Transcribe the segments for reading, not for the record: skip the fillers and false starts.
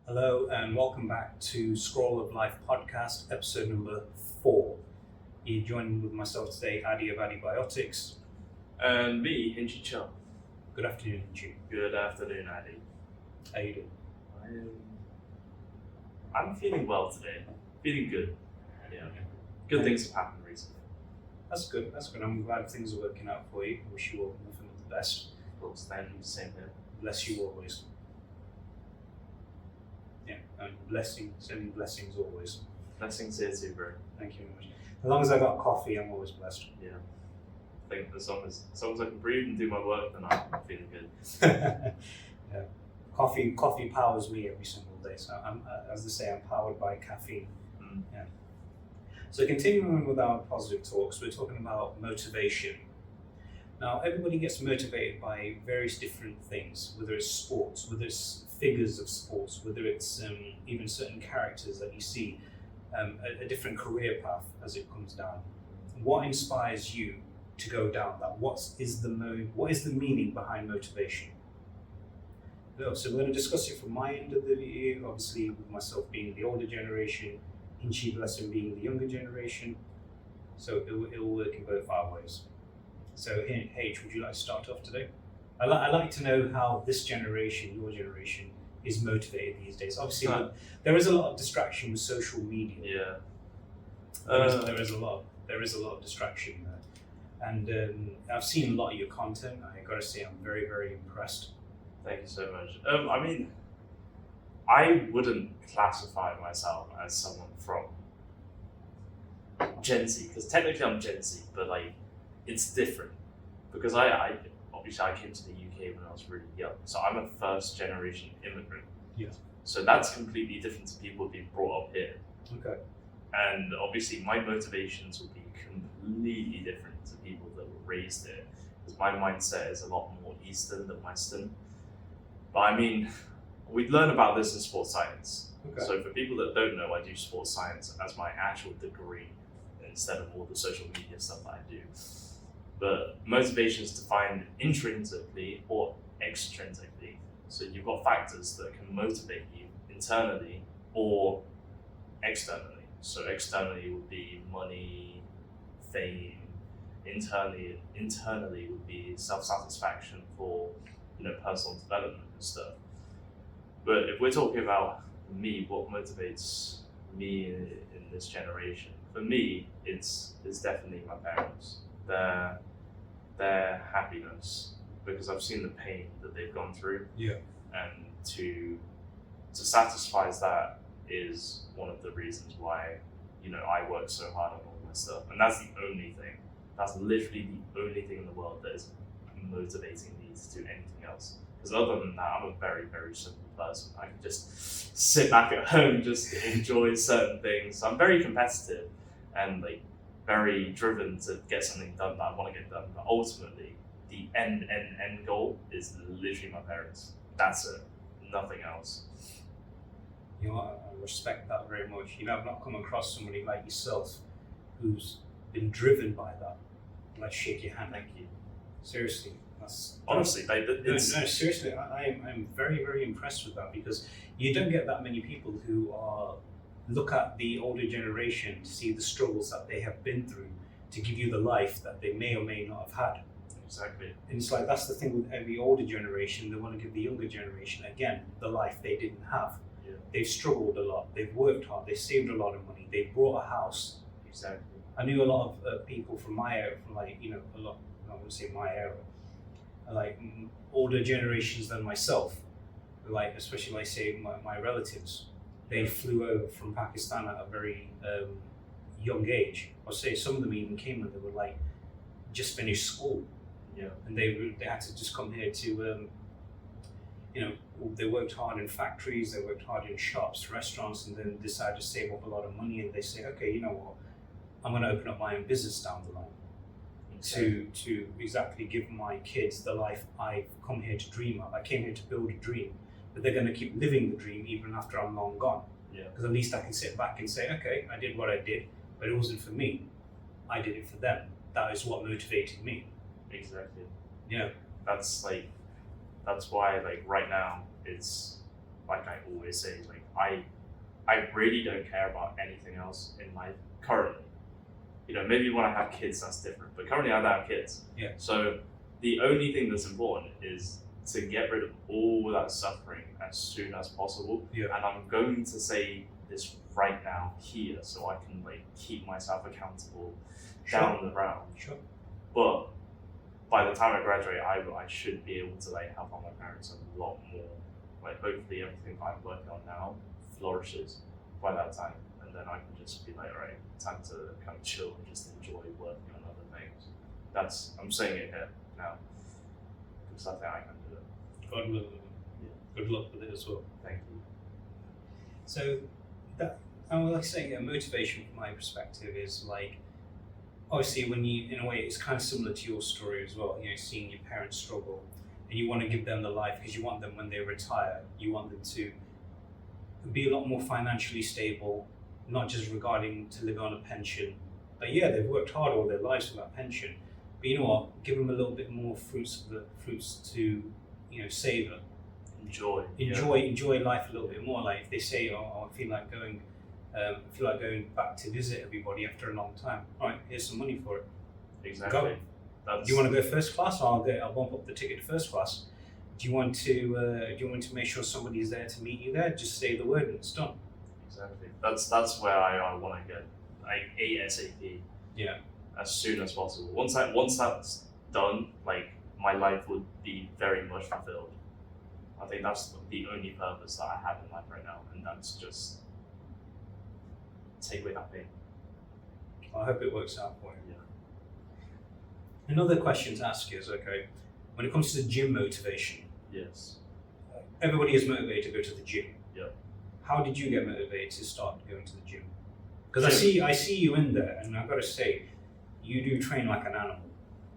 Hello and welcome back to Scroll of Life podcast, episode number 4. You're joining with myself today, Addi of Addi. And me, Hinchi. Good afternoon, Hinchi. Good afternoon, Addi. How you doing? I'm feeling well today. Feeling good. Yeah. Good things have happened recently. That's good. I'm glad things are working out for you. Wish you all nothing but the best. Of course, thank you. Same here. Bless you always. Yeah, and sending blessings always. Blessings here too, bro. Thank you very much. As long as I got coffee, I'm always blessed. Yeah. I think as long as I can breathe and do my work, then I'm feeling good. Yeah. Coffee powers me every single day. So I'm, as they say, I'm powered by caffeine. Yeah. So continuing with our positive talks, we're talking about motivation. Now, everybody gets motivated by various different things, whether it's sports, whether it's figures of sports, whether it's even certain characters that you see, a different career path as it comes down. What inspires you to go down that? What is the meaning behind motivation? So we're going to discuss it from my end of the video, obviously with myself being the older generation, Hinchi bless him being the younger generation. So it will work in both our ways. So H, would you like to start off today? I like to know how this generation, your generation, is motivated these days. Obviously, there is a lot of distraction with social media. Yeah. There is a lot of distraction there, and I've seen a lot of your content. I gotta say, I'm very, very impressed. Thank you so much. I mean, I wouldn't classify myself as someone from Gen Z, because technically I'm Gen Z, but like, it's different because I obviously I came to the UK when I was really young, so I'm a first generation immigrant. Yeah. So that's completely different to people being brought up here. Okay. And obviously my motivations will be completely different to people that were raised here, because my mindset is a lot more Eastern than Western. But I mean, we learn about this in sports science. Okay. So for people that don't know, I do sports science as my actual degree instead of all the social media stuff that I do. But motivation is defined intrinsically or extrinsically. So you've got factors that can motivate you internally or externally. So externally would be money, fame. Internally would be self-satisfaction for personal development and stuff. But if we're talking about me, what motivates me in this generation, for me, it's definitely my parents. Their happiness, because I've seen the pain that they've gone through. Yeah. And to satisfy that is one of the reasons why I work so hard on all my stuff. And that's the only thing. That's literally the only thing in the world that is motivating me to do anything else. Because other than that, I'm a very, very simple person. I can just sit back at home, just enjoy certain things. So I'm very competitive and like very driven to get something done that I want to get done. But ultimately, the end goal is literally my parents. That's it. Nothing else. You know, I respect that very much. I've not come across somebody like yourself who's been driven by that. Let's shake your hand. Thank you. Seriously. Honestly, no, seriously, I'm very, very impressed with that, because you don't get that many people who look at the older generation to see the struggles that they have been through to give you the life that they may or may not have had. Exactly. And it's like, that's the thing with every older generation, they want to give the younger generation, again, the life they didn't have. Yeah. They've struggled a lot, they've worked hard, they've saved a lot of money, they've bought a house. Exactly. I knew a lot of people from my era, from like, a lot, I wouldn't say my era, like older generations than myself, like especially like say my relatives, they flew over from Pakistan at a very young age. I'll say some of them even came when they were like just finished school. Yeah. And they had to just come here to they worked hard in factories, they worked hard in shops, restaurants, and then decided to save up a lot of money, and they say, okay, you know what, I'm going to open up my own business down the line. To exactly give my kids the life I've come here to dream of. I came here to build a dream, but they're going to keep living the dream even after I'm long gone. Yeah. Because at least I can sit back and say, okay, I did what I did, but it wasn't for me. I did it for them. That is what motivated me. Exactly. Yeah. That's why like right now it's like I always say, like I really don't care about anything else in life currently. You know, maybe when I have kids that's different, but currently I don't have kids. Yeah. So the only thing that's important is to get rid of all that suffering as soon as possible. Yeah. And I'm going to say this right now here, so I can like keep myself accountable down the round. Sure. But by the time I graduate, I should be able to like help out my parents a lot more. Like hopefully everything that I'm working on now flourishes by that time, and then I can just be like, all right, time to kind of chill and just enjoy working on other things. I'm saying it here now because I think I can do it. God willing. Yeah. Good luck with it as well. Thank you. So that, I would like to say, motivation from my perspective is like, obviously when you, in a way, it's kind of similar to your story as well, you know, seeing your parents struggle and you want to give them the life because you want them when they retire, you want them to be a lot more financially stable, not just regarding to live on a pension. But yeah, they've worked hard all their lives for that pension. But you know what? Give them a little bit more fruits to, you know, savor. Enjoy life a little bit more. Like if they say, "Oh, I feel like going back to visit everybody after a long time." All right, here's some money for it. Exactly. Do you want to go first class? I'll bump up the ticket to first class. Do you want to make sure somebody's there to meet you there? Just say the word and it's done. Exactly. That's where I want to get, like ASAP. Yeah. As soon as possible. Once that's done, like my life would be very much fulfilled. I think that's the only purpose that I have in life right now, and that's just take away that pain. I hope it works out for you. Yeah. Another question to ask you is, okay, when it comes to the gym motivation, Yes. everybody is motivated to go to the gym. Yeah. How did you get motivated to start going to the gym? Because I see you in there, and I've got to say, you do train like an animal.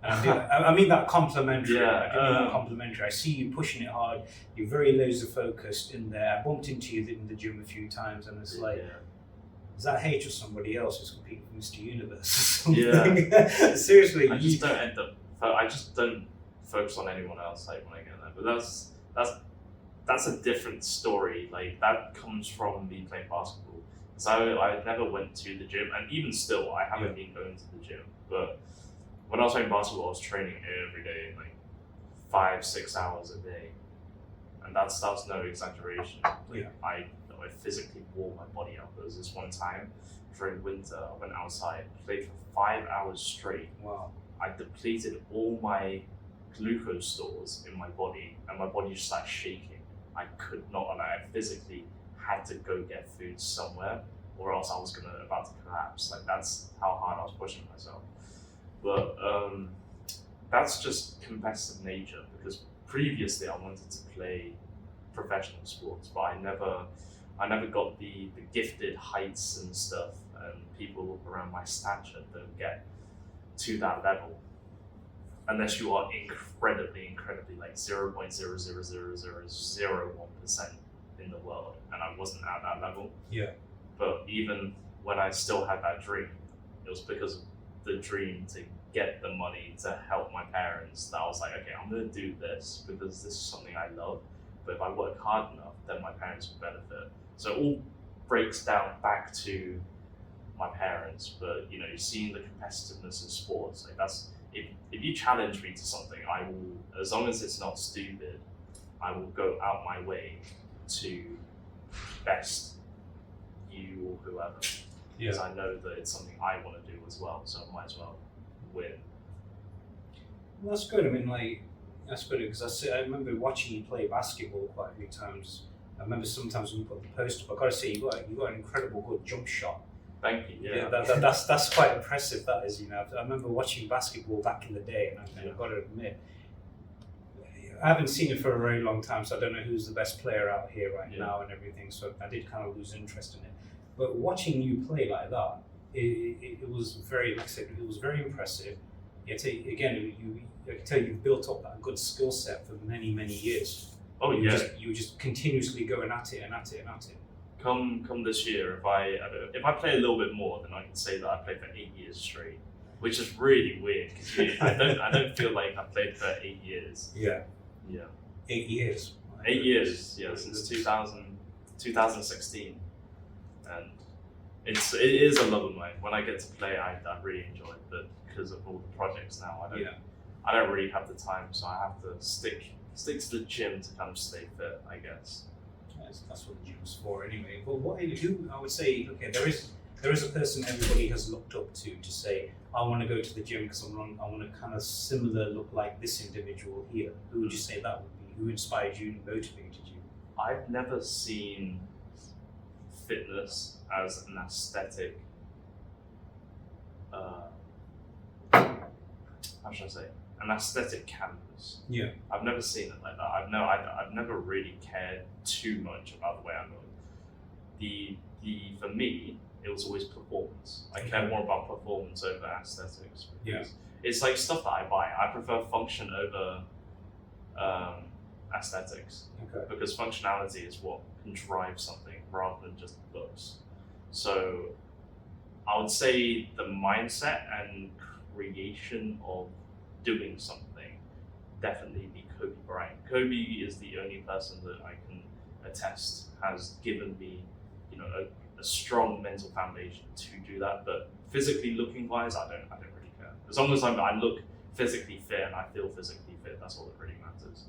And I mean that complimentary. Yeah, I do mean that complimentary. I see you pushing it hard. You're very laser focused in there. I bumped into you in the gym a few times, and it's like, is that hate or somebody else who's competing for Mr. Universe or something? Yeah. Seriously. I just don't focus on anyone else like when I get there. But that's a different story. Like that comes from me playing basketball. So I never went to the gym, and even still, I haven't been going to the gym. But when I was playing basketball, I was training every day, like 5-6 hours a day, and that's no exaggeration. Like, I physically wore my body out. There was this one time during winter, I went outside, played for 5 hours straight. Wow. I depleted all my glucose stores in my body, and my body just started shaking. I could not, and I physically had to go get food somewhere, or else I was about to collapse. Like that's how hard I was pushing myself. But that's just competitive nature, because previously I wanted to play professional sports, but I never got the gifted heights and stuff, and people around my stature don't get to that level unless you are incredibly like 0.0000001% in the world, and I wasn't at that level. Yeah. But even when I still had that dream, it was because of the dream to get the money to help my parents that I was like, okay, I'm gonna do this because this is something I love, but if I work hard enough, then my parents will benefit. So it all breaks down back to my parents, but you know, seeing the competitiveness in sports, like that's, if you challenge me to something, I will, as long as it's not stupid, I will go out my way to best you or whoever. Because I know that it's something I want to do as well, so I might as well win. Well, that's good. I mean, like, that's good because I remember watching you play basketball quite a few times. I remember sometimes when you put the post up, I gotta say, you got an incredible good jump shot. Thank you. Yeah. That's quite impressive. That is, you know. I remember watching basketball back in the day, and I've got to admit, I haven't seen it for a very long time, so I don't know who's the best player out here right now and everything. So I did kind of lose interest in it. But watching you play like that, it was very, like I said, it was very impressive. I can tell you've built up that good skill set for many, many years. Oh you were just continuously going at it and at it and at it. Come this year, if I play a little bit more, then I can say that I played for 8 years straight, which is really weird because I don't feel like I played for 8 years. Yeah. Yeah. 8 years. 8 years, yeah, since 2016, and it is a love of mine. When I get to play, I really enjoy it, but because of all the projects now, I don't really have the time, so I have to stick to the gym to kind of stay fit, I guess. That's what the gym's for anyway. But what I do, I would say, okay, there is a person everybody has looked up to say, I want to go to the gym because I want to kind of similar look like this individual here. Who would you say that would be? Who inspired you and motivated you? I've never seen fitness as an aesthetic. How should I say? An aesthetic canvas. Yeah. I've never seen it like that. I've never really cared too much about the way I look. For me, it was always performance. I care more about performance over aesthetics. Yeah. It's like stuff that I buy. I prefer function over aesthetics. Okay. Because functionality is what can drive something rather than just looks. So I would say the mindset and creation of doing something definitely be Kobe Bryant. Kobe is the only person that I can attest has given me, a strong mental foundation to do that. But physically looking wise, I don't really care. As long as I look physically fit and I feel physically fit, that's all that really matters.